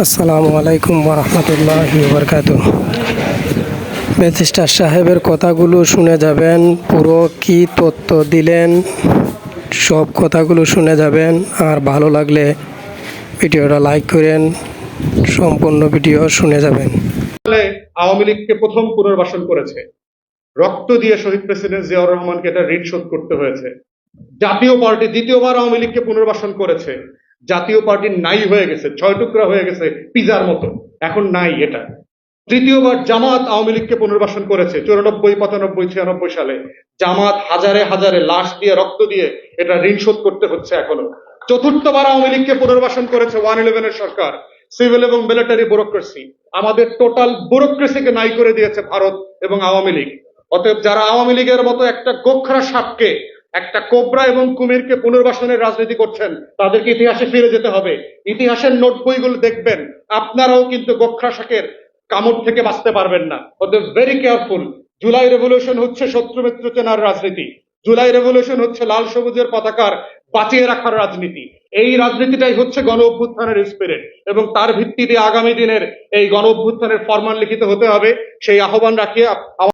আসসালামু আলাইকুম ওরহমতুল্লাহি ওবরকাতুহ। ব্যারিস্টার সাহেবের কথাগুলো শুনে যাবেন, পুরো কি তথ্য দিলেন সব কথাগুলো শুনে যাবেন। আর ভালো লাগলে ভিডিওটা লাইক করেন, সম্পূর্ণ ভিডিও শুনে যাবেন। আওয়ামী লীগকে প্রথম পুনর্বাসন করেছে, রক্ত দিয়ে শহীদ প্রেসিডেন্ট জিয়াউর রহমানকে এটা ঋণ শোধ করতে হয়েছে। জাতীয় পার্টি দ্বিতীয়বার আওয়ামী লীগকে পুনর্বাসন করেছে, জাতীয় পার্টি নাই হয়ে গেছে, 6 টুকরা হয়ে গেছে পিজার মতো, এখন নাই এটা। তৃতীয়বার জামাত আওয়ামী লীগকে পুনর্বাসন করেছে 94, 95, 96 সালে। জামাত হাজারে হাজারে লাশ দিয়ে রক্ত দিয়ে এটা ঋণ শোধ করতে হচ্ছে এখনো। চতুর্থবার আওয়ামী লীগকে পুনর্বাসন করেছে 111 সরকার, সিভিল এবং মিলিটারি ব্যুরোক্রেসি। আমাদের টোটাল ব্যুরোক্রেসিকে নাই করে দিয়েছে ভারত এবং আওয়ামী লীগ। অতএব যারা আওয়ামী লীগের মতো একটা গোখরা সাপকে, একটা কোবরা এবং কুমিরকে পুনর্বাসনের রাজনীতি করছেন, তাদেরকে ইতিহাসে ফিরে যেতে হবে। ইতিহাসের নোট বইগুলো দেখবেন, আপনারাও কিন্তু গোখরা শাকের কামড় থেকে বাঁচতে পারবেন না। অতএব ভেরি কেয়ারফুল। জুলাই রেভলিউশন হচ্ছে শত্রু মিত্র চেনার রাজনীতি। জুলাই রেভলিউশন হচ্ছে লাল সবুজের পতাকার বাঁচিয়ে রাখার রাজনীতি। এই রাজনীতিটাই হচ্ছে গণ অভ্যুত্থানের স্পিরিট, এবং তার ভিত্তিতে আগামী দিনের এই গণ অভ্যুত্থানের ফরমান লিখিত হতে হবে। সেই আহ্বান রাখিয়ে